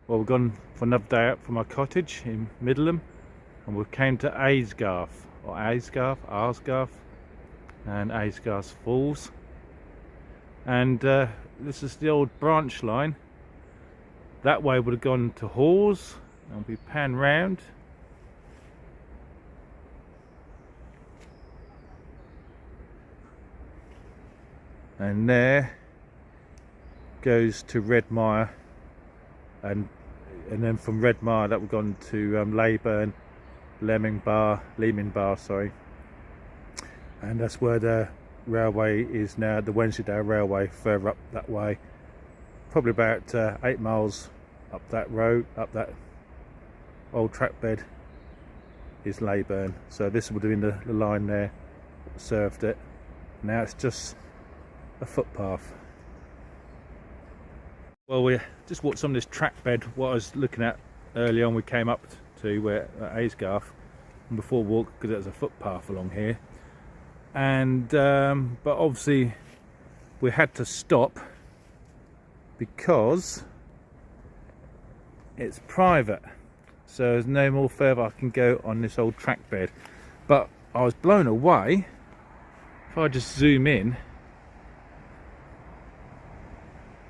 Well, we've gone for another day out from our cottage in Middleham, and we came to Aysgarth, and Aysgarth Falls. And this is the old branch line. That way would have gone to Hawes, and we pan round. And there goes to Redmire, and then from Redmire that we've gone to Leyburn, Leeming Bar, sorry. And that's where the railway is now, the Wensleydale Railway, further up that way. Probably about 8 miles up that road, up that old track bed is Leyburn. So this would have been the line there that served it. Now it's just a footpath. Well, we just walked some of this track bed, what I was looking at early on. We came up to where Aysgarth, and before we walked, because there's a footpath along here, and but obviously we had to stop because it's private, so there's no more further I can go on this old track bed. But I was blown away. If I just zoom in,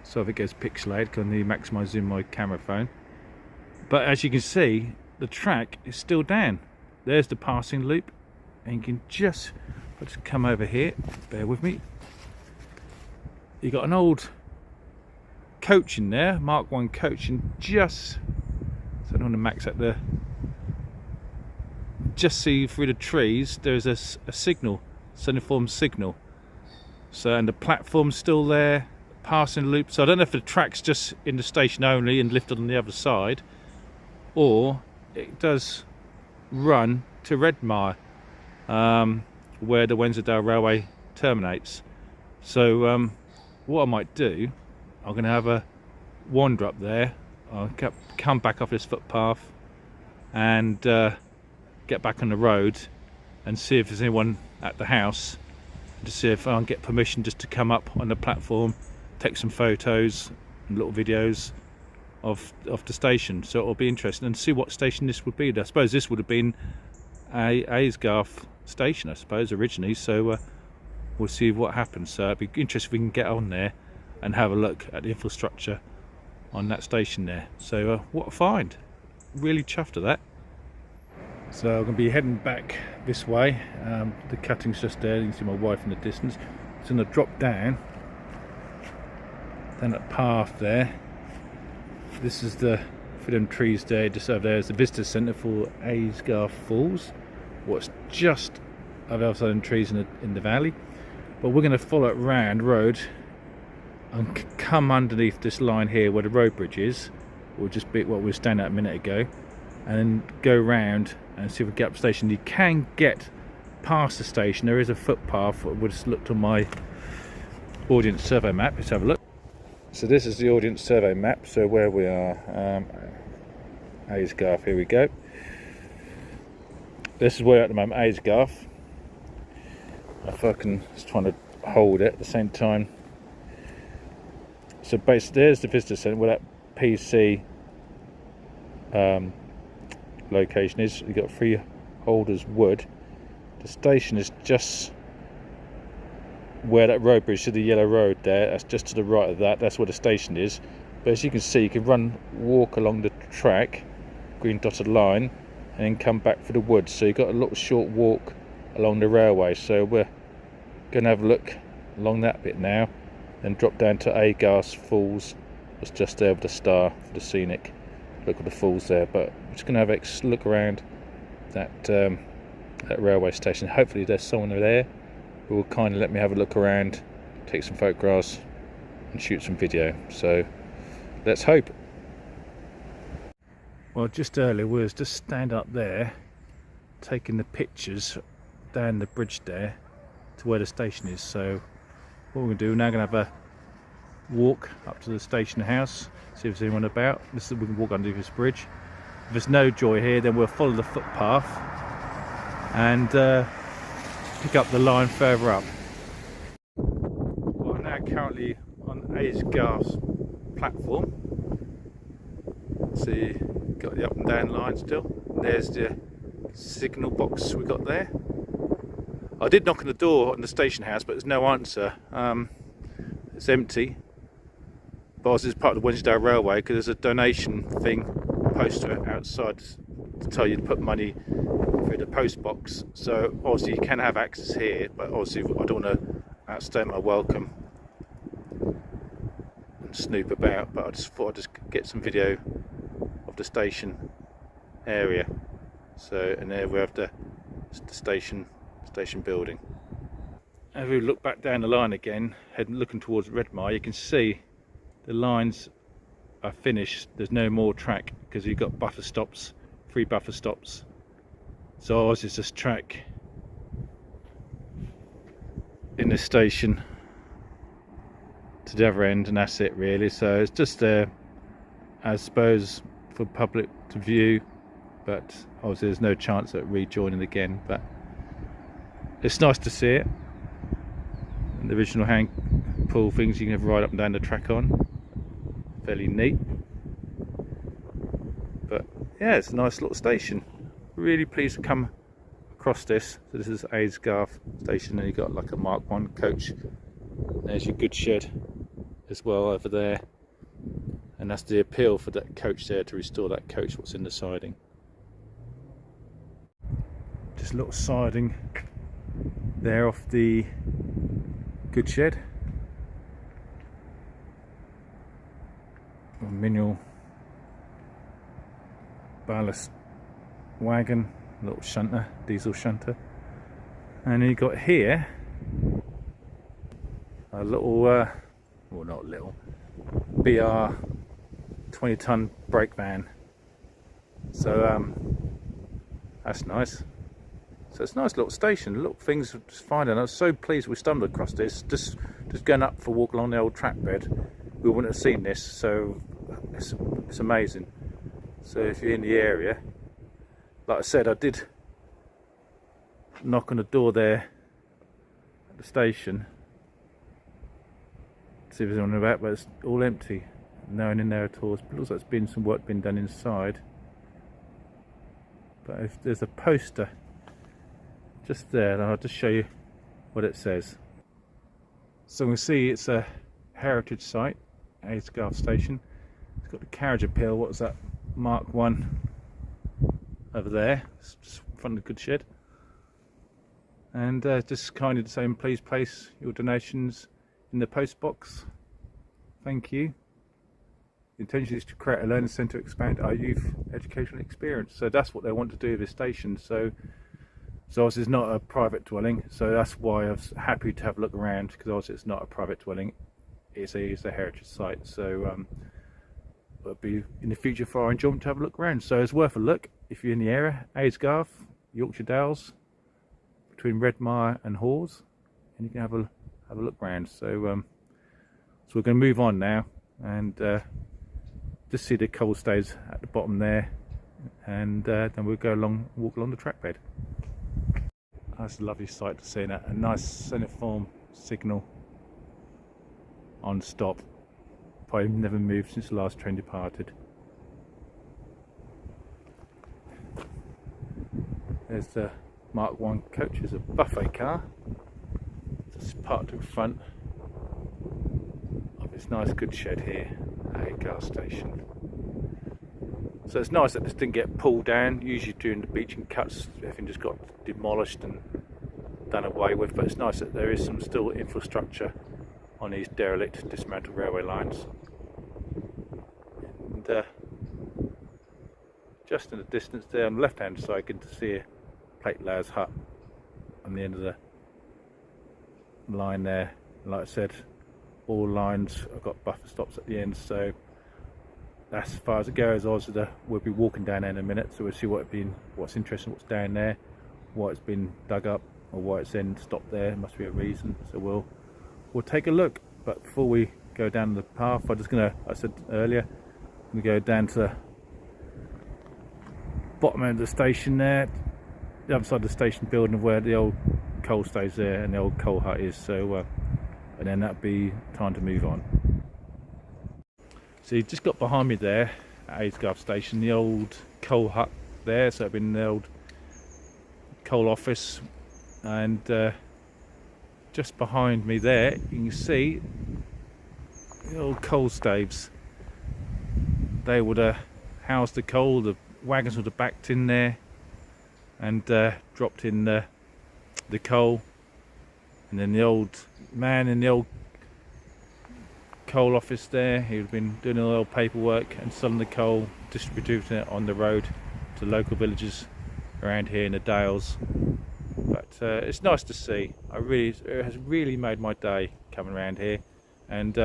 so if it gets pixelated, because I need to maximise zoom my camera phone. But as you can see, the track is still down. There's the passing loop, and you can just, I'll just come over here, bear with me. You got an old coach in there, Mark 1 coach, and just, so I don't want to max out the, just see through the trees there's a signal, uniform signal. So, and the platform's still there, passing loop. So I don't know if the track's just in the station only and lifted on the other side, or it does run to Redmire, where the Wensleydale Railway terminates. So what I might do, I'm going to have a wander up there. I'll come back off this footpath and get back on the road and see if there's anyone at the house, to see if I can get permission just to come up on the platform, take some photos and little videos of the station. So it'll be interesting, and see what station this would be. I suppose this would have been a Aysgarth Station, I suppose, originally. So we'll see what happens. So it'd be interesting if we can get on there and have a look at the infrastructure on that station there. So what a find. Really chuffed at that. So I'm going to be heading back this way. The cutting's just there. You can see my wife in the distance. It's going to drop down that path there. This is the, for them trees there, just over there is the visitor centre for Aysgarth Falls. What's just over the other side of the trees in the valley. But we're going to follow it round road and come underneath this line here where the road bridge is, or just be what we were standing at a minute ago, and then go round and see if we get up the station. You can get past the station. There is a footpath. We'll just look on my audience survey map. Let's have a look. So this is the audience survey map. So where we are, Aysgarth, here we go. This is where at the moment, Aysgarth. If I can, just trying to hold it at the same time. So basically there's the visitor centre where that PC location is. You've got Freeholders Wood. The station is just where that road bridge, to the yellow road there, that's just to the right of that. That's where the station is. But as you can see, you can walk along the track, green dotted line, and then come back for the woods. So you've got a little short walk along the railway. So we're going to have a look along that bit now, and drop down to Aysgarth Falls. It's just there with the star for the scenic look at the falls there. But I'm just going to have a look around that railway station. Hopefully there's someone there who will kind of let me have a look around, take some photographs and shoot some video. So let's hope. Well, just earlier we was just standing up there taking the pictures down the bridge there to where the station is. So what we're going to do now, going to have a walk up to the station house, see if there's anyone about. We can walk under this bridge. If there's no joy here, then we'll follow the footpath and pick up the line further up. Well, I'm now currently on Aysgarth's platform. See, got the up and down line still. There's the signal box we got there. I did knock on the door on the station house, but there's no answer. It's empty. But this is part of the Wednesday Railway, because there's a donation thing poster outside to tell you to put money through the post box. So obviously you can have access here, but obviously I don't want to outstay my welcome and snoop about. But I just thought I'd just get some video of the station area. So, and there we have the station building. If we look back down the line again, looking towards Redmire, you can see the lines are finished. There's no more track because you've got buffer stops, 3 buffer stops. So ours is just track in the station to the other end, and that's it really. So it's just there, I suppose, for public to view, but obviously there's no chance at rejoining again. But it's nice to see it. And the original hand pull things you can have right up and down the track on. Fairly neat. But yeah, it's a nice little station. Really pleased to come across this. So this is Aysgarth Station, and you've got like a Mark 1 coach. There's your good shed as well over there. And that's the appeal for that coach there, to restore that coach what's in the siding. Just a little siding there off the good shed. A mineral ballast wagon, little shunter, diesel shunter. And you got here a little, well not little, BR 20-ton brake van. So that's nice. So it's a nice little station. Little things to find, and I was so pleased we stumbled across this. Just going up for a walk along the old track bed, we wouldn't have seen this. So it's amazing. So if you're in the area, like I said, I did knock on the door there at the station to see if there's anyone about, but it's all empty. No one in there at all. It looks like there's been some work been done inside. But if there's a poster just there, and I'll just show you what it says. So we'll see it's a heritage site, Aysgarth Station. It's got the carriage appeal. What's that? Mark 1 over there. It's just in front of the good shed. And just kindly to say, please place your donations in the post box. Thank you. The intention is to create a learning centre to expand our youth educational experience. So that's what they want to do with this station. So obviously it's not a private dwelling, so that's why I was happy to have a look around, because obviously it's not a private dwelling, it's a heritage site. So it'll be in the future for our enjoyment to have a look around. So it's worth a look if you're in the area. Aysgarth, Yorkshire Dales, between Redmire and Hawes, and you can have a look around. So so we're going to move on now, and just see the coal stays at the bottom there, and then we'll go along, walk along the track bed. That's a lovely sight to see, a nice centre-form signal on stop. Probably never moved since the last train departed. There's the Mark 1 coach. It's a buffet car. Just parked in front of this nice good shed here at Aysgarth Station. So it's nice that this didn't get pulled down. Usually during the beaching cuts, everything just got demolished and done away with. But it's nice that there is some still infrastructure on these derelict, dismantled railway lines. And just in the distance there on the left hand side, you can see a plate layer's hut on the end of the line there. Like I said, all lines have got buffer stops at the end, so that's as far as it goes. Obviously we'll be walking down there in a minute, so we'll see what's interesting, what's down there, why it's been dug up, or why it's then stopped there. There must be a reason, so we'll take a look. But before we go down the path, I said earlier, I'm gonna go down to the bottom end of the station there, the other side of the station building, where the old coal stays there and the old coal hut is. So and then that'll be time to move on. So you just got behind me there, Aysgarth Station, the old coal hut there, so it'd been the old coal office. And just behind me there you can see the old coal staves. They would have housed the coal, the wagons would have backed in there and dropped in the coal, and then the old man in the old coal office there, he would have been doing all the old paperwork and selling the coal, distributing it on the road to local villages around here in the Dales. But it's nice to see. It has really made my day coming around here, and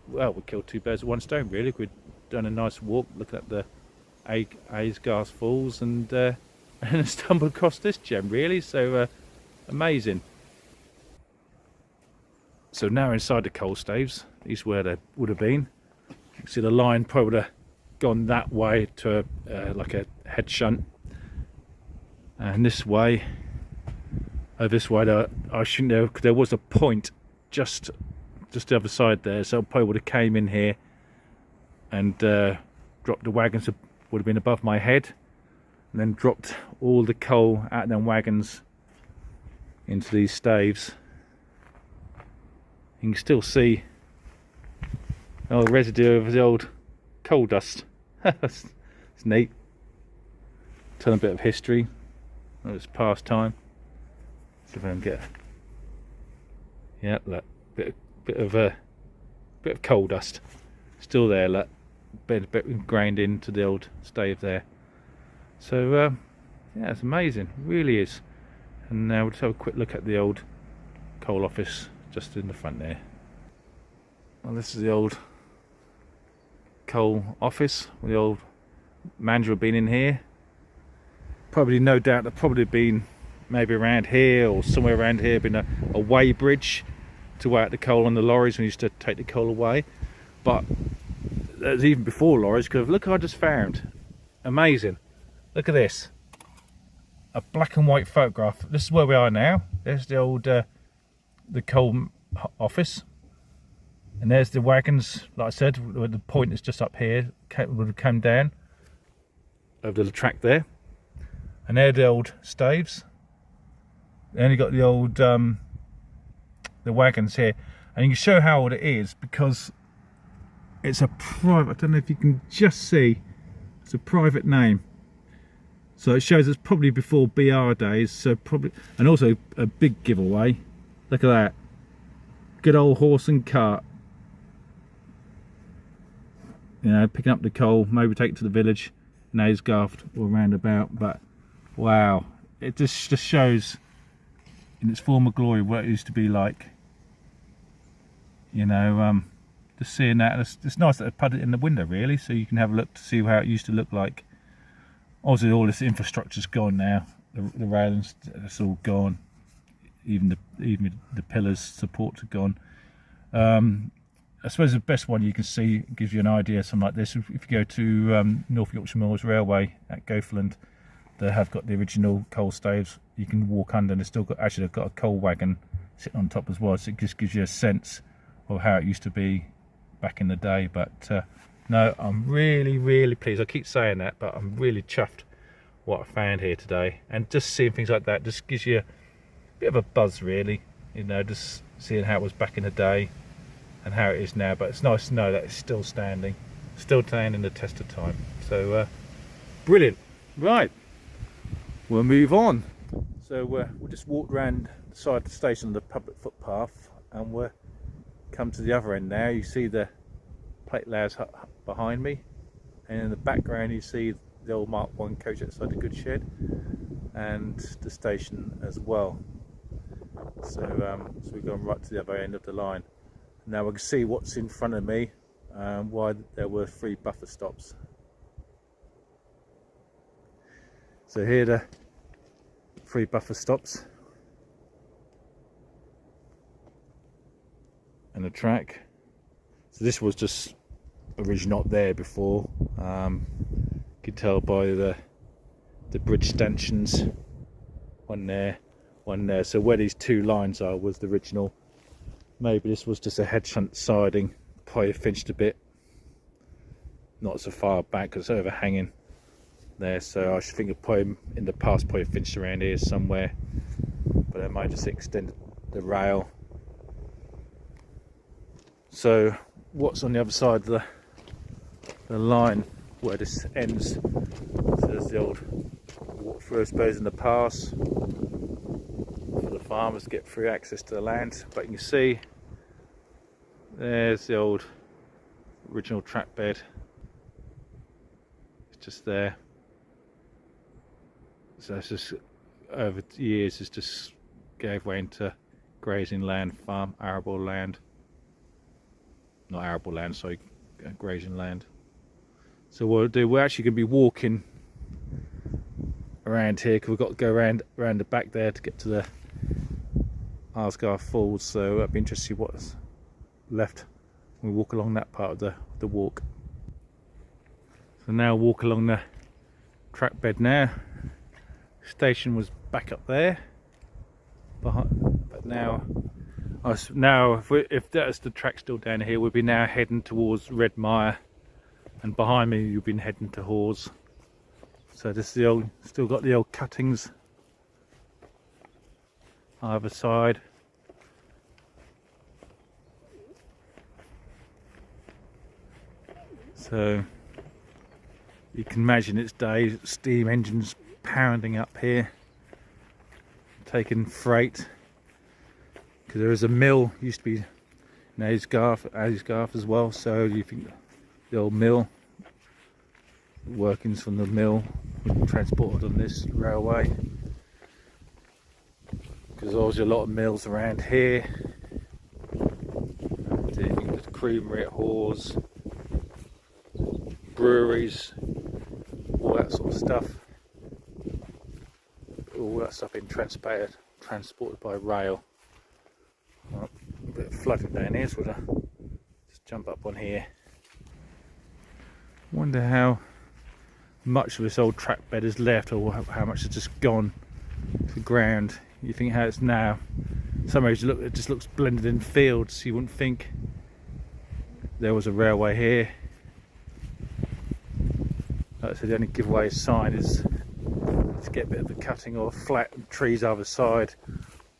well, we killed two birds with one stone really. We'd done a nice walk looking at the Aysgarth Falls and stumbled across this gem really, so amazing. So now inside the coal staves, these are where they would have been. You can see the line probably would have gone that way to like a head shunt, and this way, this way I shouldn't know, because there was a point just the other side there, so I probably would have came in here and dropped the wagons, would have been above my head, and then dropped all the coal out of them wagons into these staves. You can still see the residue of the old coal dust. It's neat. Tell a bit of history. It's past time. See if I can get. Yeah, look, bit of coal dust still there. Look, bit ingrained into the old stave there. So yeah, it's amazing, it really is. And now we'll just have a quick look at the old coal office just in the front there. Well, this is the old coal office. The old manager had been in here. Probably, no doubt, there'd probably been maybe around here or somewhere around here been a weigh bridge to weigh out the coal on the lorries when we used to take the coal away. But there's even before lorries, because look what I just found. Amazing. Look at this. A black and white photograph. This is where we are now. There's the old the coal office, and there's the wagons, like I said, the point is just up here, would have come down over the track there, and they're the old staves. Then you got the old the wagons here, and you can show how old it is because it's a private, I don't know if you can just see, it's a private name. So it shows it's probably before BR days, so probably, and also a big giveaway. Look at that. Good old horse and cart. You know, picking up the coal, maybe take it to the village in Aysgarth or roundabout, but wow. It just shows in its former glory what it used to be like. You know, just seeing that, it's nice that they put it in the window really, so you can have a look to see how it used to look like. Obviously all this infrastructure's gone now, the railings, it's all gone, even the pillars, supports are gone. I suppose the best one you can see, gives you an idea, something like this, if you go to North Yorkshire Moors Railway at Goathland, they have got the original coal staves. You can walk under and they've still got, actually they've got a coal wagon sitting on top as well, so it just gives you a sense of how it used to be back in the day. But no, I'm really pleased. I keep saying that, but I'm really chuffed what I found here today, and just seeing things like that just gives you a bit of a buzz really, you know, just seeing how it was back in the day and how it is now. But it's nice to know that it's still standing the test of time. So brilliant. Right, we'll move on. So we'll just walk around the side of the station on the public footpath, and we'll come to the other end now. You see the plate layers hut behind me, and in the background you see the old Mark 1 coach outside the goods shed and the station as well. So we've gone right to the other end of the line. Now we can see what's in front of me, why there were 3 buffer stops. So here are the 3 buffer stops and the track. So this was just originally not there before. You can tell by the bridge stanchions, one there, one there. So where these 2 lines are was the original. Maybe this was just a head shunt siding, probably finched a bit. not so far back because it's overhanging there. So I should think of probably in the past probably finished around here somewhere, but I might just extend the rail. So what's on the other side of the line where this ends? So there's the old walk through, I suppose, in the pass for the farmers to get free access to the land. But you can see there's the old original track bed. It's just there. So it's just over the years it's just gave way into grazing land, farm, arable land. Not arable land, sorry, grazing land. So what we'll do, we're actually going to be walking around here because we've got to go around the back there to get to the Aysgarth Falls. So I'd be interested to see what's left when we walk along that part of the walk. So now walk along the track bed now. Station was back up there, but now if that's the track still down here, we'll be now heading towards Redmire, and behind me you've been heading to Hawes. So this is the old, still got the old cuttings either side. So you can imagine it's days, steam engines pounding up here, taking freight, because there is a mill, used to be in Aysgarth as well. So you think the old mill, workings from the mill were transported on this railway, because there's always a lot of mills around here. There's creamery at Hawes, breweries, all that sort of stuff. All that stuff being transported by rail. Oh, a bit of flooding down here, so we'll just jump up on here. Wonder how much of this old track bed is left, or how much has just gone to the ground. You think how it's now. Some areas it just looks blended in fields. You wouldn't think there was a railway here. Like I said, the only giveaway sign is to get a bit of a cutting or flat trees either side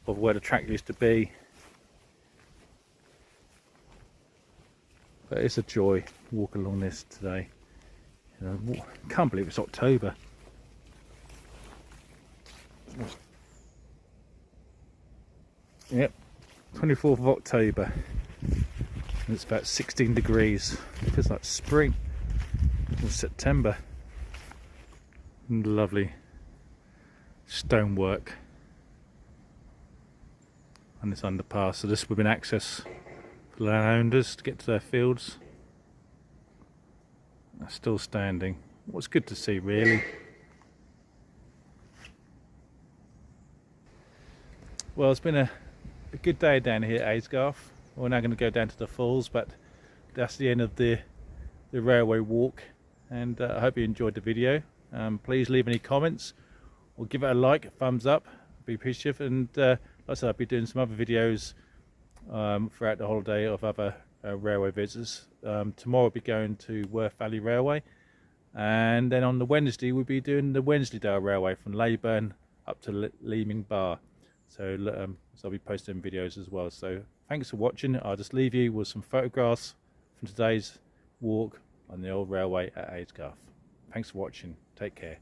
of where the track used to be. But it's a joy walk along this today. You know, can't believe it's October. Yep, 24th of October. And it's about 16 degrees. It feels like spring or September. And lovely stonework on this underpass. So this would be an access for landowners to get to their fields. They're still standing. What's good to see, really. Well, it's been a good day down here at Aysgarth. We're now going to go down to the falls, but that's the end of the railway walk, and I hope you enjoyed the video. Please leave any comments or give it a like, a thumbs up, I'd be appreciative. And like I said, I'll be doing some other videos throughout the holiday of other railway visits. Tomorrow we'll be going to Worth Valley Railway, and then on the Wednesday we'll be doing the Wensleydale Railway from Leyburn up to Leeming Bar. So I'll be posting videos as well. So thanks for watching. I'll just leave you with some photographs from today's walk on the old railway at Aysgarth. Thanks for watching. Take care.